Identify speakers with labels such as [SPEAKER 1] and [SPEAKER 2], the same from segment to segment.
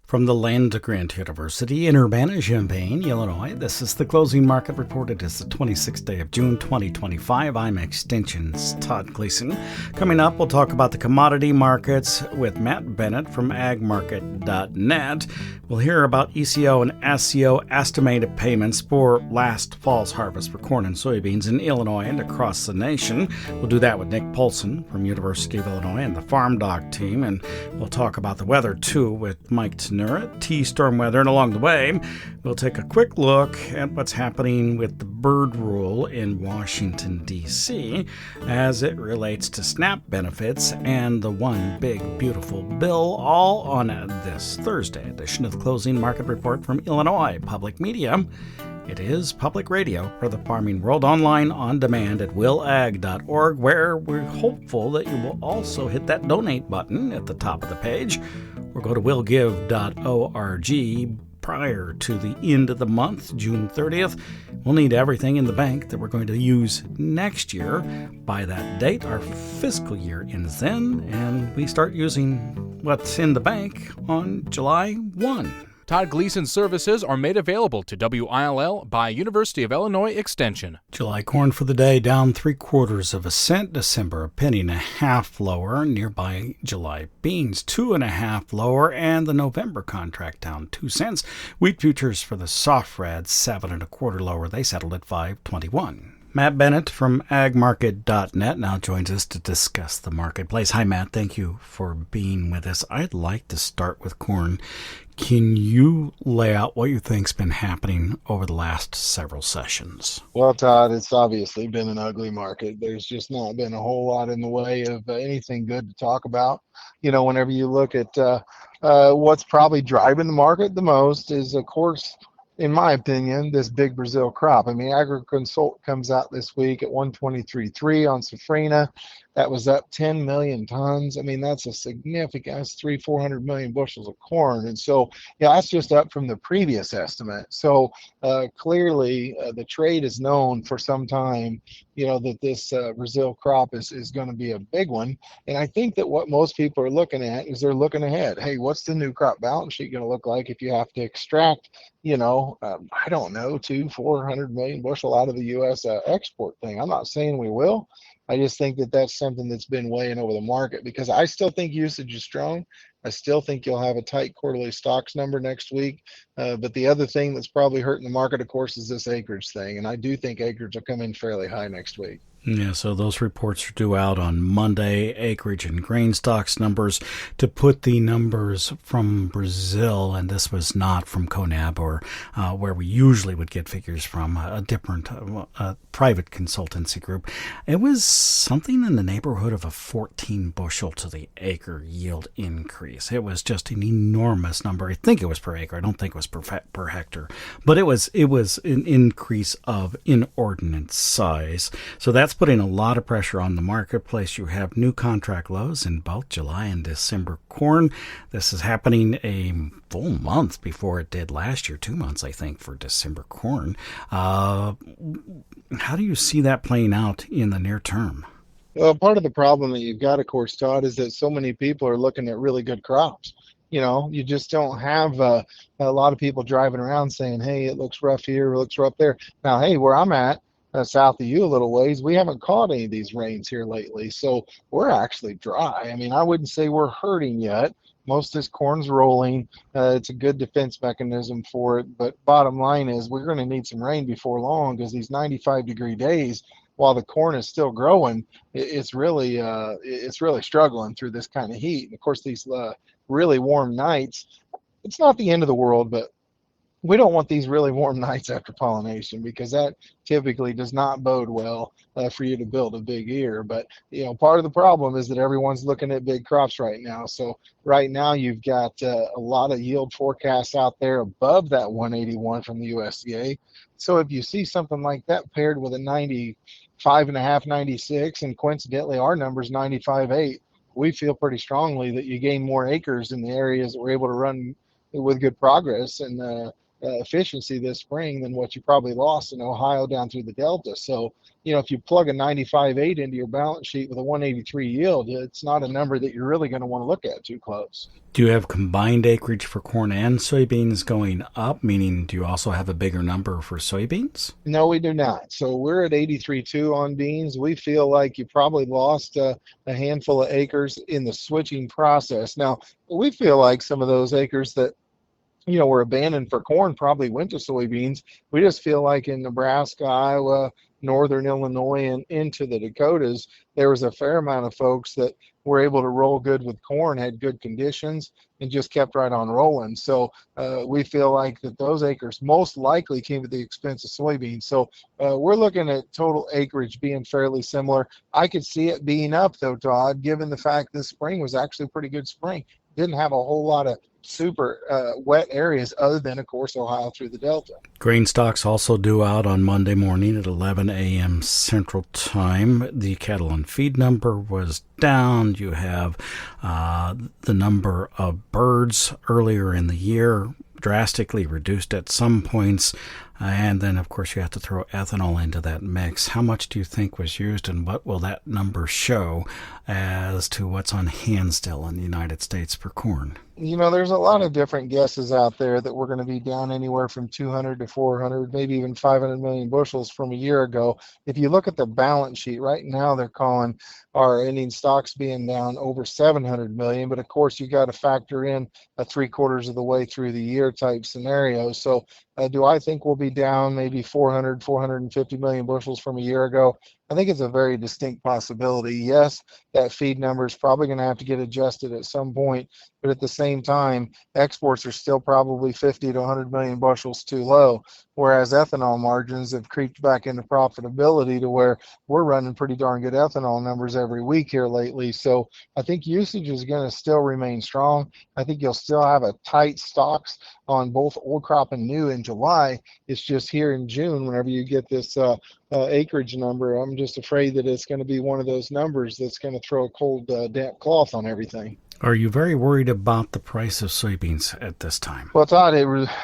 [SPEAKER 1] From the land-grant University in Urbana-Champaign, Illinois, this is the closing market report. It is the 26th day of June, 2025. I'm Extension's Todd Gleason. Coming up, we'll talk about the commodity markets with Matt Bennett from agmarket.net. We'll hear about ECO and SCO estimated payments for last fall's harvest for corn and soybeans in Illinois and across the nation. We'll do that with Nick Polson from University of Illinois and the farmdoc team, and we'll talk about the weather, too, with Mike Tannura, T-storm weather, and along the way, we'll take a quick look at what's happening with the bird rule in Washington, D.C. as it relates to SNAP benefits and the one big, beautiful bill, all on this Thursday edition of the Closing Market Report from Illinois Public Media. It is public radio for the farming world, online on demand at WILLAg.org, where we're hopeful that you will also hit that donate button at the top of the page, or go to willgive.org prior to the end of the month, June 30th. We'll need everything in the bank that we're going to use next year. By that date, our fiscal year ends then, and we start using what's in the bank on July 1.
[SPEAKER 2] Todd Gleason's services are made available to WILL by University of Illinois Extension.
[SPEAKER 1] July corn for the day down 3/4 cent. December 1.50 lower. Nearby July beans 2.50 lower, and the November contract down 2 cents. Wheat futures for the soft red 7.25 lower. They settled at 5.21. Matt Bennett from agmarket.net now joins us to discuss the marketplace. Hi, Matt. Thank you for being with us. I'd like to start with corn. Can you lay out what you think's been happening over the last several sessions?
[SPEAKER 3] Well, Todd, it's obviously been an ugly market. There's just not been a whole lot in the way of anything good to talk about. You know, whenever you look at what's probably driving the market the most is, of course, in my opinion, this big Brazil crop. I mean, AgriConsult comes out this week at 123.3 on Safrinha. That was up 10 million tons. I mean, that's a significant, that's 400 million bushels of corn. And so, yeah, that's just up from the previous estimate. So clearly the trade is known for some time, you know, that this Brazil crop is going to be a big one. And I think that what most people are looking at is they're looking ahead. Hey, what's the new crop balance sheet going to look like if you have to extract, you know, I don't know, 400 million bushel out of the U.S. Export thing. I'm not saying we will. I just think that that's something that's been weighing over the market, because I still think usage is strong. I still think you'll have a tight quarterly stocks number next week. But the other thing that's probably hurting the market, of course, is this acreage thing. And I do think acreage will come in fairly high next week.
[SPEAKER 1] Yeah, so those reports are due out on Monday, acreage and grain stocks numbers. To put the numbers from Brazil, and this was not from CONAB or where we usually would get figures from, a different private consultancy group, it was something in the neighborhood of a 14 bushel to the acre yield increase. It was just an enormous number. I think it was per acre. I don't think it was per hectare, but it was an increase of inordinate size. So that's putting a lot of pressure on the marketplace. You have new contract lows in both July and December corn. This is happening a full month before it did last year, 2 months, I think, for December corn. How do you see that playing out in the near term?
[SPEAKER 3] Well, part of the problem that you've got, of course, Todd, is that so many people are looking at really good crops. You know, you just don't have a lot of people driving around saying, hey, it looks rough here, it looks rough there. Now, hey, where I'm at, south of you a little ways, we haven't caught any of these rains here lately, so we're actually dry. I mean, I wouldn't say we're hurting yet. Most of this corn's rolling. It's a good defense mechanism for it, but bottom line is we're going to need some rain before long, because these 95-degree days, while the corn is still growing, it's really struggling through this kind of heat. And of course, these really warm nights, it's not the end of the world, but we don't want these really warm nights after pollination, because that typically does not bode well for you to build a big ear. But, you know, part of the problem is that everyone's looking at big crops right now. So right now you've got a lot of yield forecasts out there above that 181 from the USDA. So if you see something like that paired with a 95.5, 96, and coincidentally our number's 95.8, we feel pretty strongly that you gain more acres in the areas that we're able to run with good progress. And efficiency this spring than what you probably lost in Ohio down through the Delta. So, if you plug a 95.8 into your balance sheet with a 183 yield, it's not a number that you're really going to want to look at too close.
[SPEAKER 1] Do you have combined acreage for corn and soybeans going up? Meaning, do you also have a bigger number for soybeans?
[SPEAKER 3] No, we do not. So we're at 83.2 on beans. We feel like you probably lost a handful of acres in the switching process. Now, we feel like some of those acres that were abandoned for corn probably went to soybeans. We just feel like in Nebraska, Iowa, northern Illinois, and into the Dakotas, there was a fair amount of folks that were able to roll good with corn, had good conditions, and just kept right on rolling. So we feel like that those acres most likely came at the expense of soybeans. So we're looking at total acreage being fairly similar. I could see it being up, though, Todd, given the fact this spring was actually a pretty good spring. Didn't have a whole lot of super wet areas other than, of course, Ohio through the Delta.
[SPEAKER 1] Grain stocks also due out on Monday morning at 11 a.m. Central Time. The cattle and feed number was down. You have the number of birds earlier in the year drastically reduced at some points. And then, of course, you have to throw ethanol into that mix. How much do you think was used, and what will that number show as to what's on hand still in the United States for corn?
[SPEAKER 3] There's a lot of different guesses out there that we're going to be down anywhere from 200 to 400, maybe even 500 million bushels from a year ago. If you look at the balance sheet right now, they're calling our ending stocks being down over 700 million. But of course, you got to factor in a 3/4 of the way through the year type scenario. So do I think we'll be down maybe 400, 450 million bushels from a year ago? I think it's a very distinct possibility. Yes, that feed number is probably going to have to get adjusted at some point, but at the same time, exports are still probably 50 to 100 million bushels too low, whereas ethanol margins have creeped back into profitability to where we're running pretty darn good ethanol numbers every week here lately. So I think usage is going to still remain strong. I think you'll still have a tight stocks on both old crop and new in July. It's just here in June, whenever you get this acreage number, I'm just afraid that it's going to be one of those numbers that's going to throw a cold, damp cloth on everything.
[SPEAKER 1] Are you very worried about the price of soybeans at this time?
[SPEAKER 3] Well, Todd,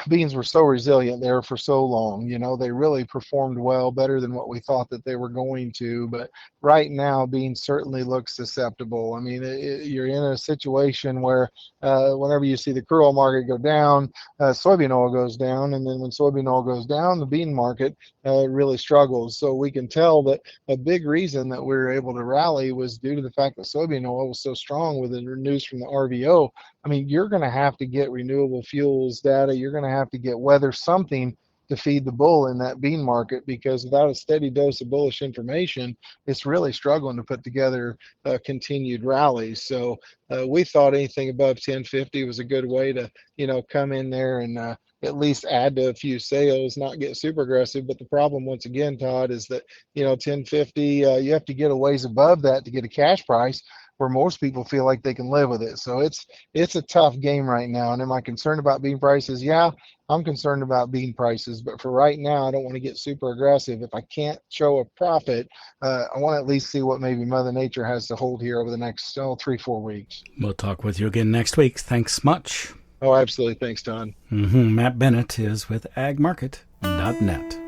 [SPEAKER 3] beans were so resilient there for so long. They really performed well, better than what we thought that they were going to. But right now, beans certainly look susceptible. I mean, you're in a situation where whenever you see the crude oil market go down, soybean oil goes down. And then when soybean oil goes down, the bean market really struggles. So we can tell that a big reason that we were able to rally was due to the fact that soybean oil was so strong with the news from the RVO. I mean, you're going to have to get renewable fuels data. You're going to have to get weather, something to feed the bull in that bean market, because without a steady dose of bullish information, it's really struggling to put together continued rallies. So we thought anything above 1050 was a good way to, come in there and at least add to a few sales, not get super aggressive. But the problem, once again, Todd, is that, 1050, you have to get a ways above that to get a cash price where most people feel like they can live with it. So it's a tough game right now. And am I concerned about bean prices? Yeah, I'm concerned about bean prices. But for right now, I don't want to get super aggressive. If I can't show a profit, I want to at least see what maybe Mother Nature has to hold here over the next 3-4 weeks.
[SPEAKER 1] We'll talk with you again next week. Thanks much.
[SPEAKER 3] Oh, absolutely. Thanks, Don.
[SPEAKER 1] Matt Bennett is with agmarket.net.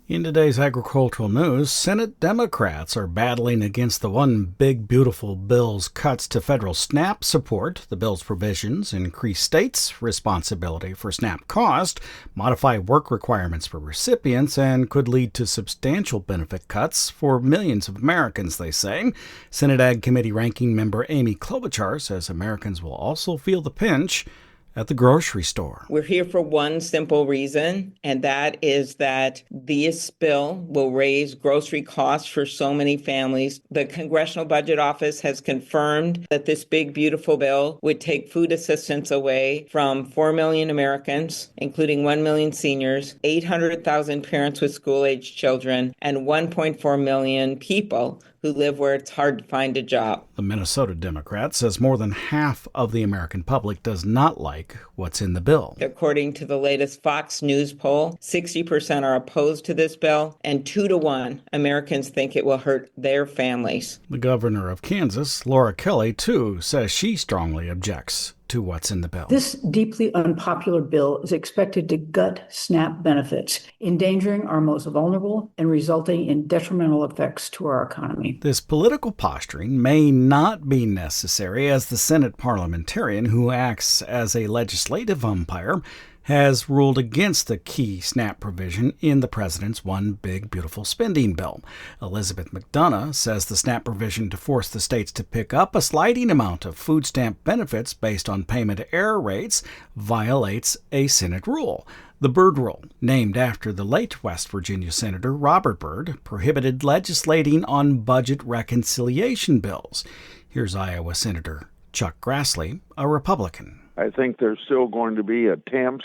[SPEAKER 1] In today's agricultural news, Senate Democrats are battling against the One Big Beautiful Bill's cuts to federal SNAP support. The bill's provisions increase states' responsibility for SNAP cost, modify work requirements for recipients, and could lead to substantial benefit cuts for millions of Americans, they say. Senate Ag Committee Ranking Member Amy Klobuchar says Americans will also feel the pinch at the grocery store.
[SPEAKER 4] We're here for one simple reason, and that is that this bill will raise grocery costs for so many families. The Congressional Budget Office has confirmed that this big, beautiful bill would take food assistance away from 4 million Americans, including 1 million seniors, 800,000 parents with school-aged children, and 1.4 million people who live where it's hard to find a job.
[SPEAKER 1] The Minnesota Democrat says more than half of the American public does not like what's in the bill.
[SPEAKER 4] According to the latest Fox News poll, 60% are opposed to this bill, and 2-to-1 Americans think it will hurt their families.
[SPEAKER 1] The governor of Kansas, Laura Kelly, too, says she strongly objects to what's in the bill.
[SPEAKER 5] This deeply unpopular bill is expected to gut SNAP benefits, endangering our most vulnerable and resulting in detrimental effects to our economy.
[SPEAKER 1] This political posturing may not be necessary, as the Senate parliamentarian who acts as a legislative umpire has ruled against the key SNAP provision in the president's One Big Beautiful Spending Bill. Elizabeth McDonough says the SNAP provision to force the states to pick up a sliding amount of food stamp benefits based on payment error rates violates a Senate rule. The Byrd Rule, named after the late West Virginia Senator Robert Byrd, prohibited legislating on budget reconciliation bills. Here's Iowa Senator Chuck Grassley, a Republican.
[SPEAKER 6] I think there's still going to be attempts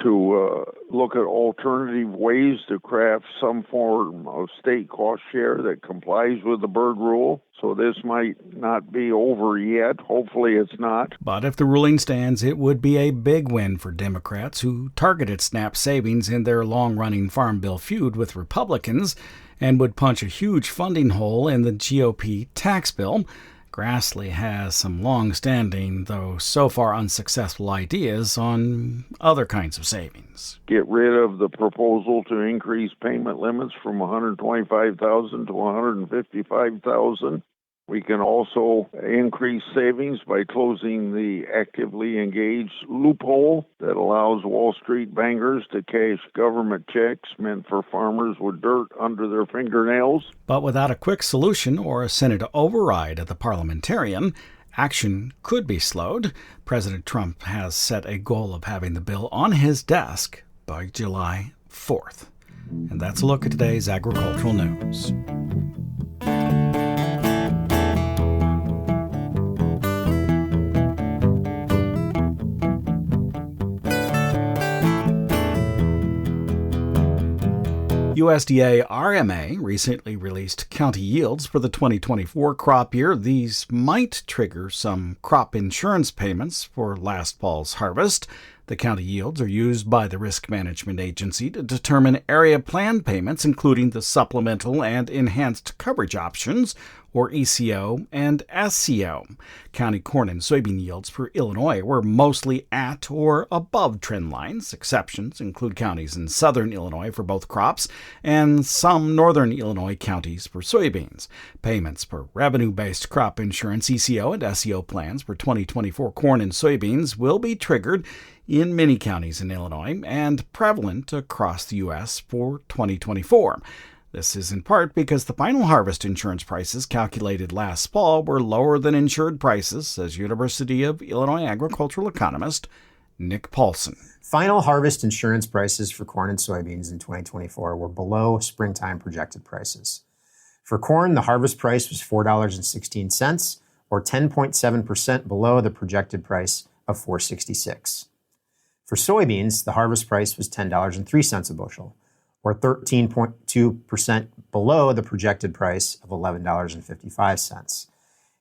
[SPEAKER 6] to look at alternative ways to craft some form of state cost share that complies with the Byrd Rule. So this might not be over yet. Hopefully it's not.
[SPEAKER 1] But if the ruling stands, it would be a big win for Democrats who targeted SNAP savings in their long-running Farm Bill feud with Republicans and would punch a huge funding hole in the GOP tax bill. Grassley has some long-standing, though so far unsuccessful, ideas on other kinds of savings.
[SPEAKER 6] Get rid of the proposal to increase payment limits from $125,000 to $155,000. We can also increase savings by closing the actively engaged loophole that allows Wall Street bankers to cash government checks meant for farmers with dirt under their fingernails.
[SPEAKER 1] But without a quick solution or a Senate override of the parliamentarian, action could be slowed. President Trump has set a goal of having the bill on his desk by July 4th. And that's a look at today's agricultural news. USDA RMA recently released county yields for the 2024 crop year. These might trigger some crop insurance payments for last fall's harvest. The county yields are used by the Risk Management Agency to determine area plan payments, including the supplemental and enhanced coverage options, or ECO and SCO. County corn and soybean yields for Illinois were mostly at or above trend lines. Exceptions include counties in southern Illinois for both crops and some northern Illinois counties for soybeans. Payments for revenue-based crop insurance ECO and SCO plans for 2024 corn and soybeans will be triggered in many counties in Illinois and prevalent across the U.S. for 2024. This is in part because the final harvest insurance prices calculated last fall were lower than insured prices, says University of Illinois agricultural economist Nick Paulson.
[SPEAKER 7] Final harvest insurance prices for corn and soybeans in 2024 were below springtime projected prices. For corn, the harvest price was $4.16, or 10.7% below the projected price of $4.66. For soybeans, the harvest price was $10.03 a bushel, or 13.2% below the projected price of $11.55.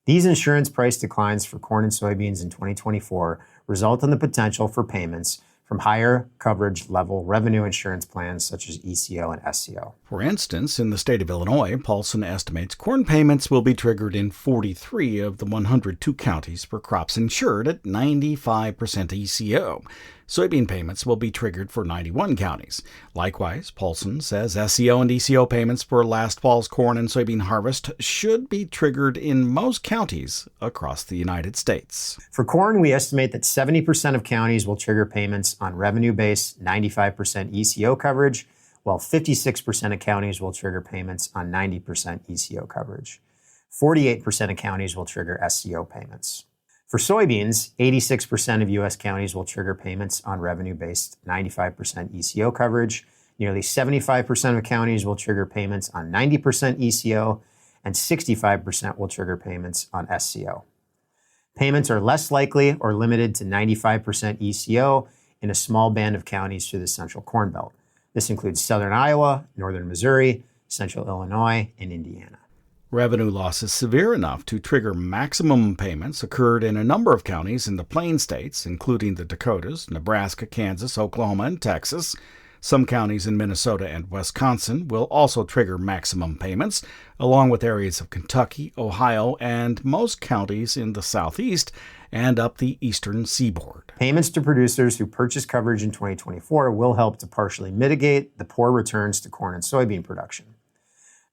[SPEAKER 7] These insurance price declines for corn and soybeans in 2024 result in the potential for payments from higher coverage level revenue insurance plans such as ECO and SCO.
[SPEAKER 1] For instance, in the state of Illinois, Paulson estimates corn payments will be triggered in 43 of the 102 counties for crops insured at 95% ECO. Soybean payments will be triggered for 91 counties. Likewise, Paulson says SCO and ECO payments for last fall's corn and soybean harvest should be triggered in most counties across the United States.
[SPEAKER 7] For corn, we estimate that 70% of counties will trigger payments on revenue-based 95% ECO coverage, while 56% of counties will trigger payments on 90% ECO coverage. 48% of counties will trigger SCO payments. For soybeans, 86% of U.S. counties will trigger payments on revenue-based 95% ECO coverage. Nearly 75% of counties will trigger payments on 90% ECO, and 65% will trigger payments on SCO. Payments are less likely or limited to 95% ECO in a small band of counties through the Central Corn Belt. This includes southern Iowa, northern Missouri, central Illinois, and Indiana.
[SPEAKER 1] Revenue losses severe enough to trigger maximum payments occurred in a number of counties in the Plain States, including the Dakotas, Nebraska, Kansas, Oklahoma, and Texas. Some counties in Minnesota and Wisconsin will also trigger maximum payments, along with areas of Kentucky, Ohio, and most counties in the Southeast and up the eastern seaboard.
[SPEAKER 7] Payments to producers who purchase coverage in 2024 will help to partially mitigate the poor returns to corn and soybean production.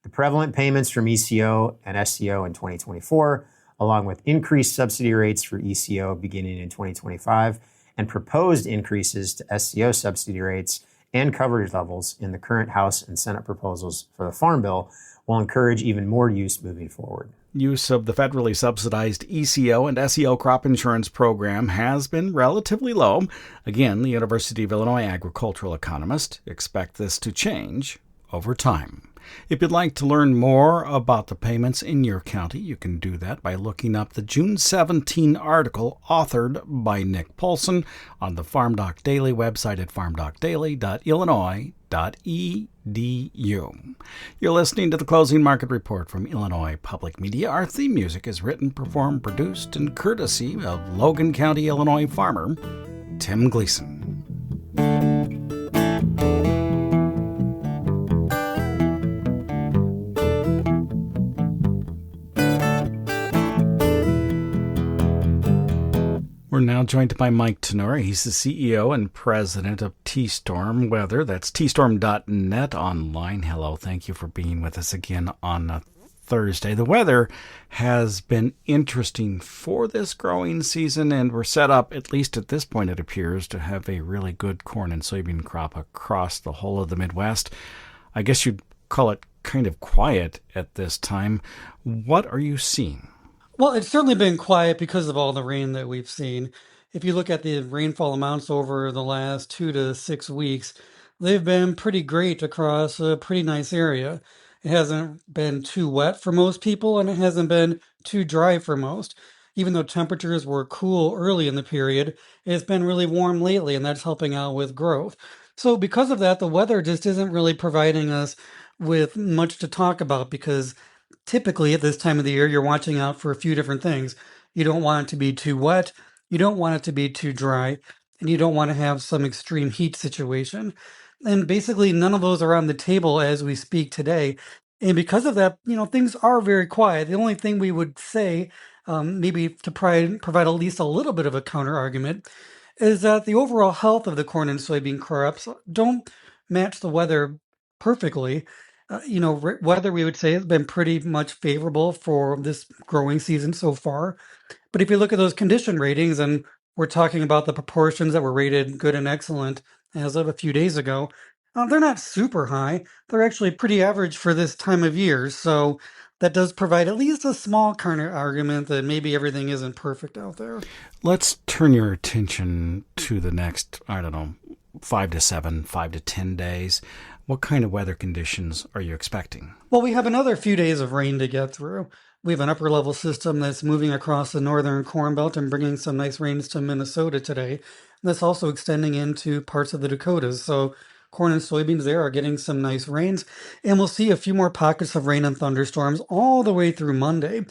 [SPEAKER 7] The prevalent payments from ECO and SCO in 2024, along with increased subsidy rates for ECO beginning in 2025, and proposed increases to SCO subsidy rates and coverage levels in the current House and Senate proposals for the Farm Bill, will encourage even more use moving forward.
[SPEAKER 1] Use of the federally subsidized ECO and SEO crop insurance program has been relatively low. Again, the University of Illinois agricultural economist expects this to change over time. If you'd like to learn more about the payments in your county, you can do that by looking up the June 17 article authored by Nick Polson on the FarmDoc Daily website at farmdocdaily.illinois.edu. You're listening to the Closing Market Report from Illinois Public Media. Our theme music is written, performed, produced, and courtesy of Logan County, Illinois farmer Tim Gleason. We're now joined by Mike Tannura. He's the CEO and president of T-Storm Weather. That's tstorm.net online. Hello, thank you for being with us again on a Thursday. The weather has been interesting for this growing season, and we're set up, at least at this point it appears, to have a really good corn and soybean crop across the whole of the Midwest. I guess you'd call it kind of quiet at this time. What are you seeing?
[SPEAKER 8] Well, it's certainly been quiet because of all the rain that we've seen. If you look at the rainfall amounts over the last 2 to 6 weeks, they've been pretty great across a pretty nice area. It hasn't been too wet for most people, and it hasn't been too dry for most. Even though temperatures were cool early in the period, it's been really warm lately, and that's helping out with growth. So because of that, the weather just isn't really providing us with much to talk about, because typically at this time of the year, you're watching out for a few different things. You don't want it to be too wet, you don't want it to be too dry, and you don't want to have some extreme heat situation. And basically, none of those are on the table as we speak today. And because of that, things are very quiet. The only thing we would say, maybe to provide at least a little bit of a counter argument, is that the overall health of the corn and soybean crops don't match the weather perfectly. Weather, we would say, has been pretty much favorable for this growing season so far. But if you look at those condition ratings, and we're talking about the proportions that were rated good and excellent as of a few days ago, they're not super high. They're actually pretty average for this time of year. So that does provide at least a small counter argument that maybe everything isn't perfect out there.
[SPEAKER 1] Let's turn your attention to the next, 5 to 7, 5 to 10 days. What kind of weather conditions are you expecting?
[SPEAKER 8] Well, we have another few days of rain to get through. We have an upper level system that's moving across the northern Corn Belt and bringing some nice rains to Minnesota today. That's also extending into parts of the Dakotas. So corn and soybeans there are getting some nice rains. And we'll see a few more pockets of rain and thunderstorms all the way through Monday.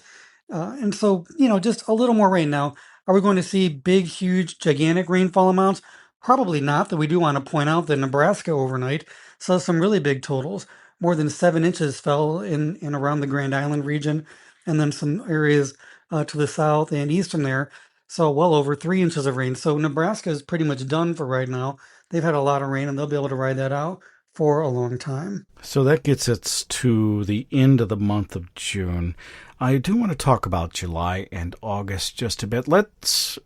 [SPEAKER 8] And so, just a little more rain. Now, are we going to see big, huge, gigantic rainfall amounts? Probably not, though we do want to point out that Nebraska overnight saw some really big totals. More than 7 inches fell in around the Grand Island region, and then some areas to the south and eastern there. So well over 3 inches of rain. So Nebraska is pretty much done for right now. They've had a lot of rain, and they'll be able to ride that out for a long time.
[SPEAKER 1] So that gets us to the end of the month of June. I do want to talk about July and August just a bit. Let's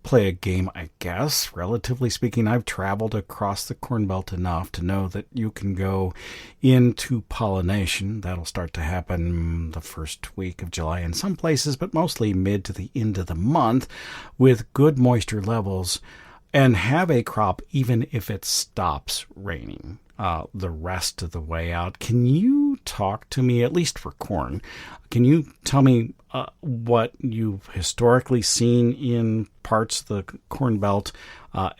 [SPEAKER 1] play a game, I guess. Relatively speaking, I've traveled across the Corn Belt enough to know that you can go into pollination. That'll start to happen the first week of July in some places, but mostly mid to the end of the month with good moisture levels, and have a crop even if it stops raining the rest of the way out. Can you talk to me, at least for corn, can you tell me what you've historically seen in parts of the Corn Belt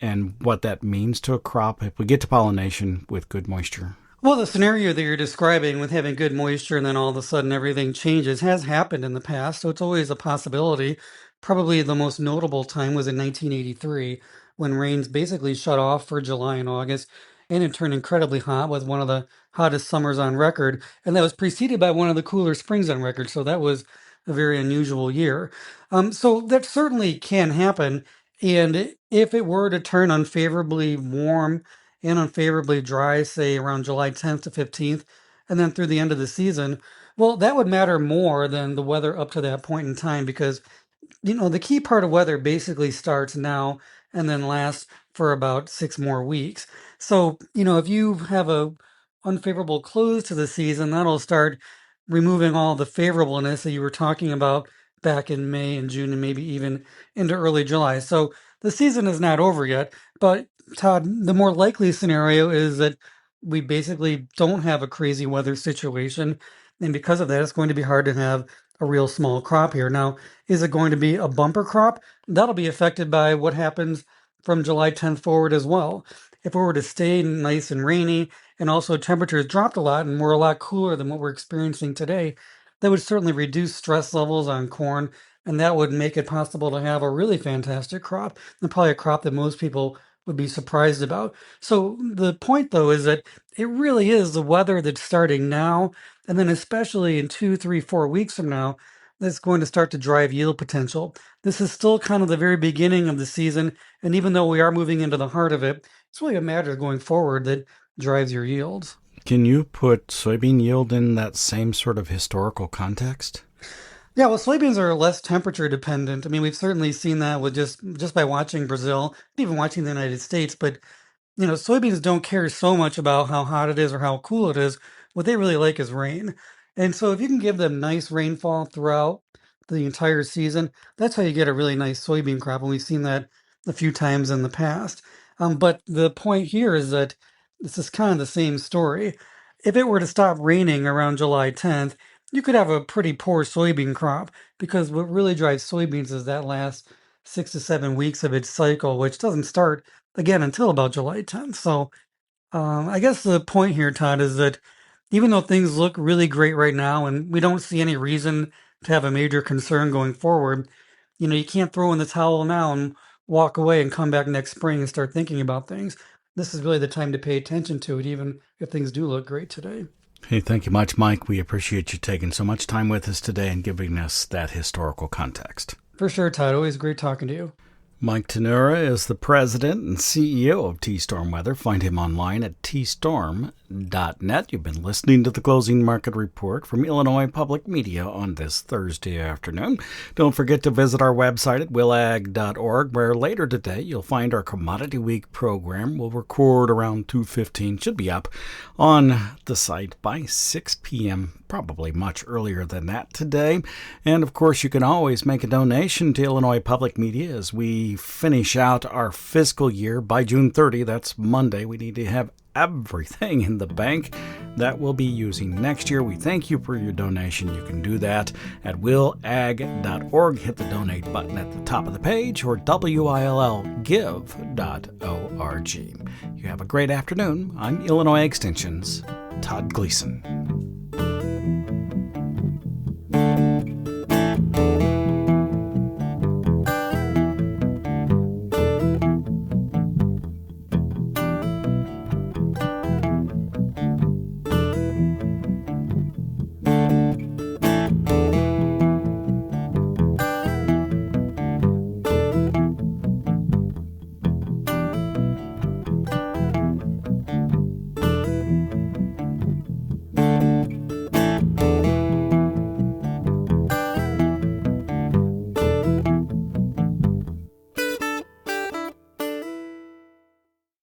[SPEAKER 1] and what that means to a crop if we get to pollination with good moisture?
[SPEAKER 8] Well, the scenario that you're describing with having good moisture and then all of a sudden everything changes has happened in the past, so it's always a possibility. Probably the most notable time was in 1983 when rains basically shut off for July and August, and it turned incredibly hot with one of the hottest summers on record, and that was preceded by one of the cooler springs on record, so that was a very unusual year. So that certainly can happen, and if it were to turn unfavorably warm and unfavorably dry, say around July 10th to 15th, and then through the end of the season, well, that would matter more than the weather up to that point in time because the key part of weather basically starts now and then lasts for about 6 more weeks. So, if you have a unfavorable close to the season, that'll start removing all the favorableness that you were talking about back in May and June and maybe even into early July. So the season is not over yet, but Todd, the more likely scenario is that we basically don't have a crazy weather situation. And because of that, it's going to be hard to have a real small crop here. Now, is it going to be a bumper crop? That'll be affected by what happens from July 10th forward as well. If it were to stay nice and rainy, and also temperatures dropped a lot and were a lot cooler than what we're experiencing today, that would certainly reduce stress levels on corn, and that would make it possible to have a really fantastic crop, and probably a crop that most people would be surprised about. So the point, though, is that it really is the weather that's starting now, and then especially in 2, 3, 4 weeks from now, that's going to start to drive yield potential. This is still kind of the very beginning of the season, and even though we are moving into the heart of it, it's really a matter going forward that drives your yields.
[SPEAKER 1] Can you put soybean yield in that same sort of historical context?
[SPEAKER 8] Yeah, well, soybeans are less temperature dependent. I mean, we've certainly seen that with just by watching Brazil, even watching the United States. But soybeans don't care so much about how hot it is or how cool it is. What they really like is rain. And so if you can give them nice rainfall throughout the entire season, that's how you get a really nice soybean crop. And we've seen that a few times in the past. But the point here is that this is kind of the same story. If it were to stop raining around July 10th, you could have a pretty poor soybean crop because what really drives soybeans is that last 6 to 7 weeks of its cycle, which doesn't start again until about July 10th. So I guess the point here, Todd, is that even though things look really great right now and we don't see any reason to have a major concern going forward, you can't throw in the towel now and walk away and come back next spring and start thinking about things. This is really the time to pay attention to it, even if things do look great today.
[SPEAKER 1] Hey, thank you much, Mike. We appreciate you taking so much time with us today and giving us that historical context.
[SPEAKER 8] For sure, Todd. Always great talking to you.
[SPEAKER 1] Mike Tannura is the president and CEO of T-Storm Weather. Find him online at tstorm.net. You've been listening to the Closing Market Report from Illinois Public Media on this Thursday afternoon. Don't forget to visit our website at willag.org, where later today you'll find our Commodity Week program. We'll record around 2:15. Should be up on the site by 6 p.m., probably much earlier than that today. And of course, you can always make a donation to Illinois Public Media as we finish out our fiscal year by June 30. That's Monday. We need to have everything in the bank that we'll be using next year. We thank you for your donation. You can do that at willag.org. Hit the donate button at the top of the page or willgive.org. You have a great afternoon. I'm Illinois Extension's Todd Gleason.